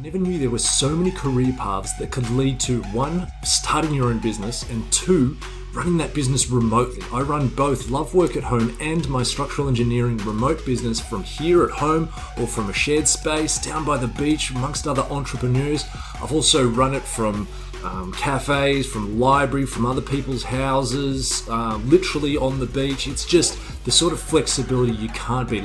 Never knew there were so many career paths that could lead to one, starting your own business, and two, running that business remotely. I run both Love Work at Home and my structural engineering remote business from here at home or from a shared space down by the beach amongst other entrepreneurs. I've also run it from cafes, from library, from other people's houses, literally on the beach. It's just the sort of flexibility you can't beat.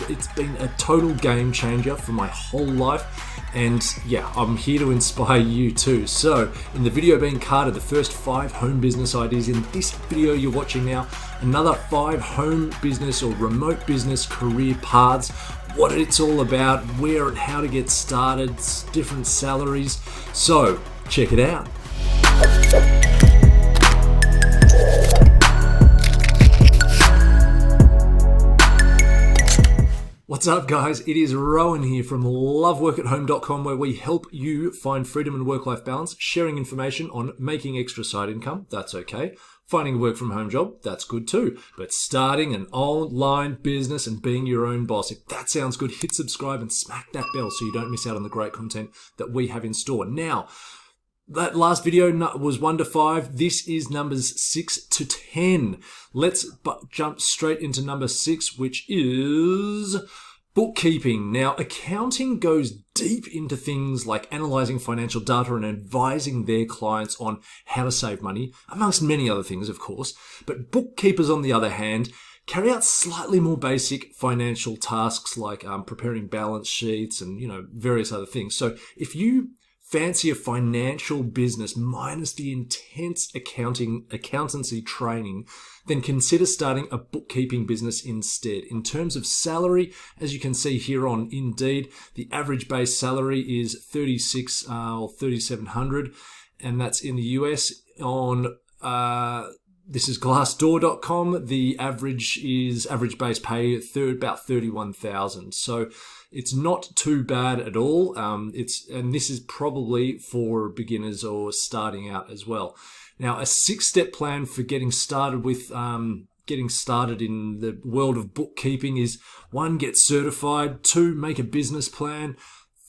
It's been a total game changer for my whole life. And yeah, I'm here to inspire you too. So in the video being carded, the first 5 home business ideas. In this video you're watching now, another 5 home business or remote business career paths, what it's all about, where and how to get started, different salaries. So check it out. What's up, guys? It is Rowan here from loveworkathome.com, where we help you find freedom and work-life balance, sharing information on making extra side income, that's okay, finding a work-from-home job, that's good too, but starting an online business and being your own boss. If that sounds good, hit subscribe and smack that bell so you don't miss out on the great content that we have in store. Now, that last video was 1 to 5. This is numbers 6 to 10. Let's jump straight into number 6, which is bookkeeping. Now, accounting goes deep into things like analyzing financial data and advising their clients on how to save money, amongst many other things, of course. But bookkeepers, on the other hand, carry out slightly more basic financial tasks like preparing balance sheets and, various other things. So if you fancy a financial business minus the intense accountancy training, then consider starting a bookkeeping business instead. In terms of salary, as you can see here on Indeed, the average base salary is $3,600 or $3,700, and that's in the US. On this is Glassdoor.com. The average base pay about $31,000. So it's not too bad at all. And this is probably for beginners or starting out as well. Now, a 6-step plan for getting started in the world of bookkeeping is 1, get certified, 2, make a business plan,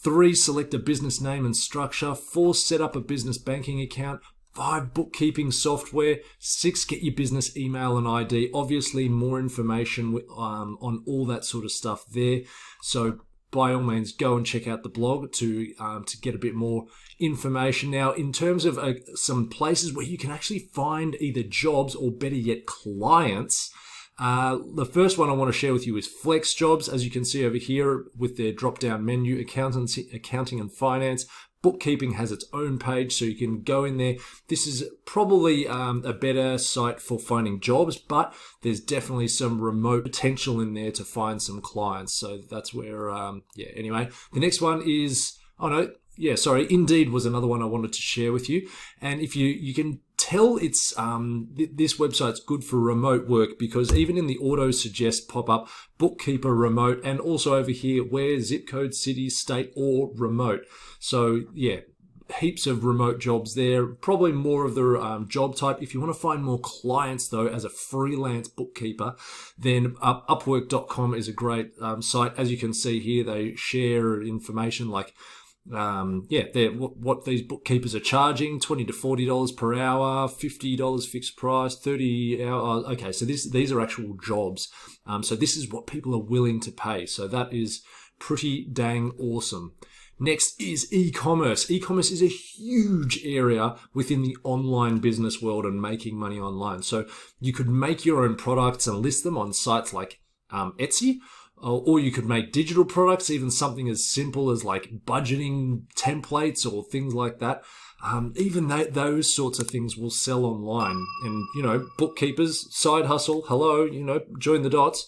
3, select a business name and structure, 4, set up a business banking account, 5, bookkeeping software, 6, get your business email and ID. Obviously, more information on all that sort of stuff there. So by all means, go and check out the blog to get a bit more information. Now, in terms of some places where you can actually find either jobs or better yet clients, the first one I want to share with you is FlexJobs. As you can see over here with their drop-down menu, accounting and finance. Bookkeeping has its own page, so you can go in there. This is probably a better site for finding jobs, but there's definitely some remote potential in there to find some clients. So that's where, anyway. The next one is, Indeed was another one I wanted to share with you. And if you can tell it's this website's good for remote work, because even in the auto suggest pop-up, bookkeeper remote, and also over here where zip code, city, state, or remote. So yeah, heaps of remote jobs there. Probably more of the job type. If you want to find more clients though as a freelance bookkeeper, then Upwork.com is a great site. As you can see here, they share information like what these bookkeepers are charging, $20 to $40 per hour, $50 fixed price, 30 hours. Okay, so these are actual jobs. So this is what people are willing to pay. So that is pretty dang awesome. Next is e-commerce. E-commerce is a huge area within the online business world and making money online. So you could make your own products and list them on sites like Etsy, or you could make digital products, even something as simple as like budgeting templates or things like that. Even those sorts of things will sell online. And, bookkeepers, side hustle, hello, join the dots.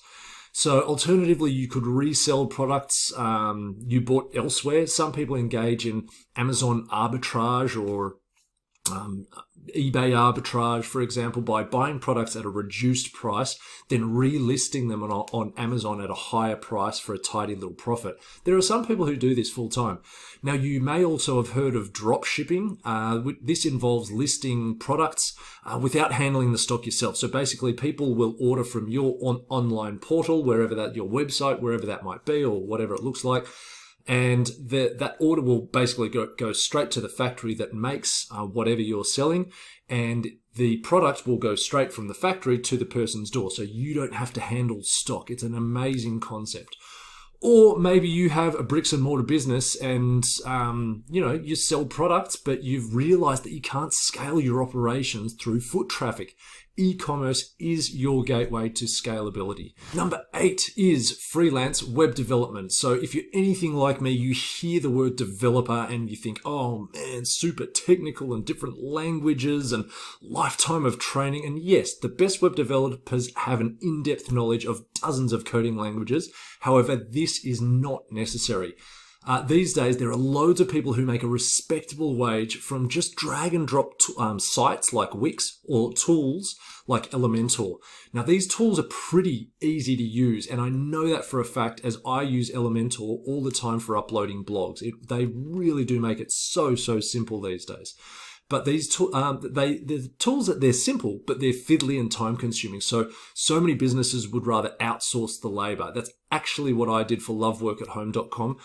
So alternatively, you could resell products you bought elsewhere. Some people engage in Amazon arbitrage or eBay arbitrage, for example, by buying products at a reduced price, then relisting them on Amazon at a higher price for a tidy little profit. There are some people who do this full time. Now, you may also have heard of drop shipping. This involves listing products without handling the stock yourself. So basically, people will order from your online portal, your website, wherever that might be, or whatever it looks like. And that order will basically go straight to the factory that makes whatever you're selling, and the product will go straight from the factory to the person's door. So you don't have to handle stock. It's an amazing concept. Or maybe you have a bricks and mortar business and, you sell products, but you've realized that you can't scale your operations through foot traffic. E-commerce is your gateway to scalability. Number 8 is freelance web development. So if you're anything like me, you hear the word developer and you think, oh man, super technical and different languages and lifetime of training. And yes, the best web developers have an in-depth knowledge of dozens of coding languages. However, this is not necessary. These days, there are loads of people who make a respectable wage from just drag and drop sites like Wix or tools like Elementor. Now, these tools are pretty easy to use, and I know that for a fact as I use Elementor all the time for uploading blogs. They really do make it so simple these days. But these the tools that they're simple, but they're fiddly and time consuming. So many businesses would rather outsource the labor. That's actually what I did for loveworkathome.com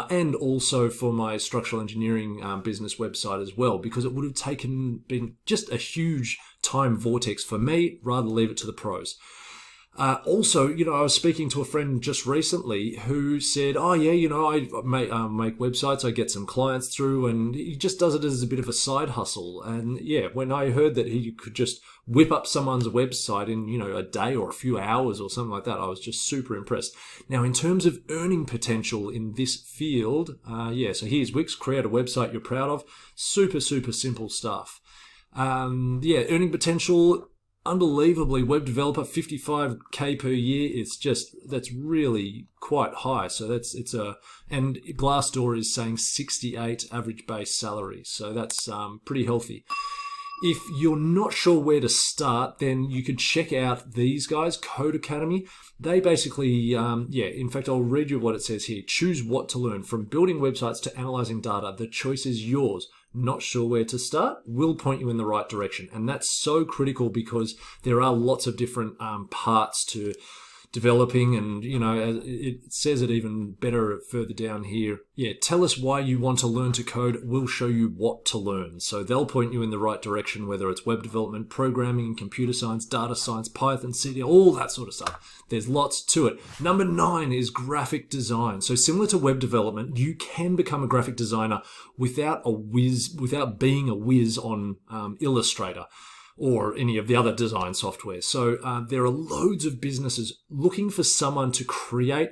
and also for my structural engineering business website as well, because it would have been just a huge time vortex for me, rather leave it to the pros. Also, I was speaking to a friend just recently who said, oh yeah, I make websites, I get some clients through, and he just does it as a bit of a side hustle. And yeah, when I heard that he could just whip up someone's website in, a day or a few hours or something like that, I was just super impressed. Now, in terms of earning potential in this field, so here's Wix, create a website you're proud of. Super simple stuff. Earning potential, unbelievably, web developer, 55k per year. That's really quite high. So and Glassdoor is saying 68 average base salary. So that's pretty healthy. If you're not sure where to start, then you could check out these guys, Code Academy. They basically, in fact, I'll read you what it says here. Choose what to learn. From building websites to analyzing data, the choice is yours. Not sure where to start? We'll point you in the right direction. And that's so critical because there are lots of different parts to developing, and it says it even better further down here. Tell us why you want to learn to code. We'll show you what to learn. So they'll point you in the right direction, whether it's web development, programming, computer science, data science, Python, CDL, all that sort of stuff. There's lots to it. Number 9 is graphic design. So similar to web development, you can become a graphic designer without being a whiz on Illustrator or any of the other design software. So there are loads of businesses looking for someone to create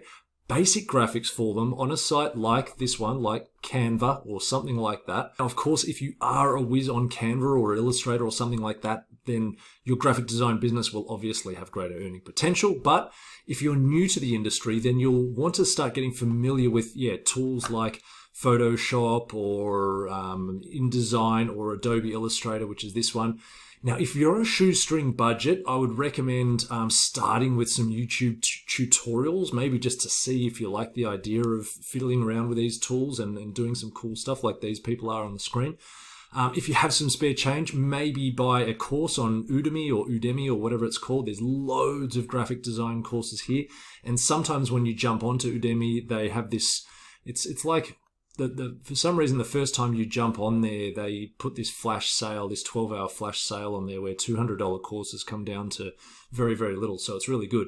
basic graphics for them on a site like this one, like Canva or something like that. Now, of course, if you are a whiz on Canva or Illustrator or something like that, then your graphic design business will obviously have greater earning potential. But if you're new to the industry, then you'll want to start getting familiar with tools like Photoshop or InDesign or Adobe Illustrator, which is this one. Now, if you're on a shoestring budget, I would recommend starting with some YouTube tutorials, maybe just to see if you like the idea of fiddling around with these tools and doing some cool stuff like these people are on the screen. If you have some spare change, maybe buy a course on Udemy or whatever it's called. There's loads of graphic design courses here. And sometimes when you jump onto Udemy, they have this, it's like, for some reason, the first time you jump on there, they put this flash sale, this 12-hour flash sale on there where $200 courses come down to very, very little. So it's really good.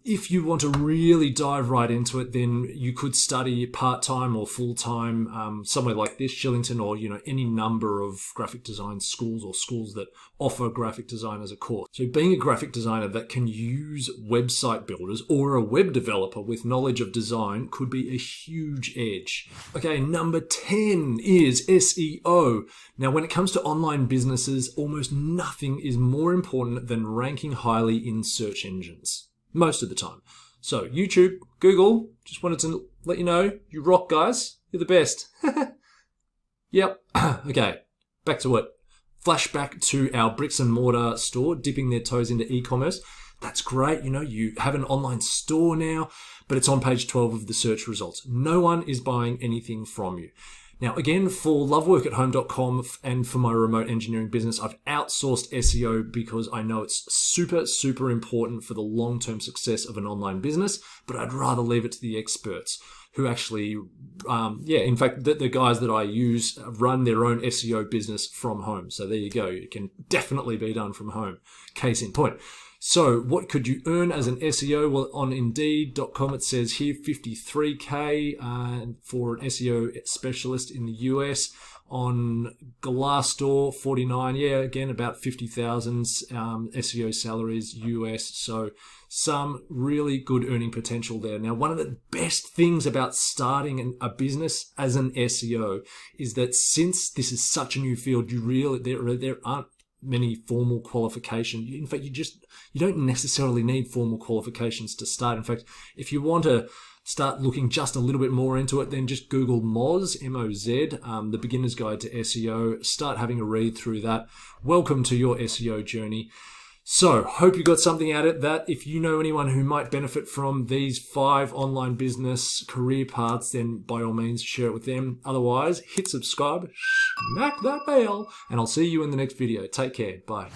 If you want to really dive right into it, then you could study part-time or full-time somewhere like this, Shillington, or any number of graphic design schools or schools that offer graphic design as a course. So being a graphic designer that can use website builders or a web developer with knowledge of design could be a huge edge. Okay, number 10 is SEO. Now, when it comes to online businesses, almost nothing is more important than ranking highly in search engines. Most of the time. So YouTube, Google, just wanted to let you know, you rock, guys. You're the best. Yep. Okay, back to it. Flashback to our bricks and mortar store, dipping their toes into e-commerce. That's great. You have an online store now, but it's on page 12 of the search results. No one is buying anything from you. Now, again, for loveworkathome.com and for my remote engineering business, I've outsourced SEO because I know it's super important for the long-term success of an online business, but I'd rather leave it to the experts. who actually, in fact, the guys that I use run their own SEO business from home. So there you go. It can definitely be done from home. Case in point. So what could you earn as an SEO? Well, on Indeed.com, it says here $53K for an SEO specialist in the US. On Glassdoor, 49. Yeah, again, about 50,000 SEO salaries US. So some really good earning potential there. Now, one of the best things about starting a business as an SEO is that since this is such a new field, there aren't many formal qualifications. In fact, you don't necessarily need formal qualifications to start. In fact, if you want to start looking just a little bit more into it, then just Google Moz, M-O-Z, the Beginner's Guide to SEO. Start having a read through that. Welcome to your SEO journey. So, hope you got something out of that. If you know anyone who might benefit from these 5 online business career paths, then by all means share it with them. Otherwise, hit subscribe, smack that bell, and I'll see you in the next video. Take care. Bye.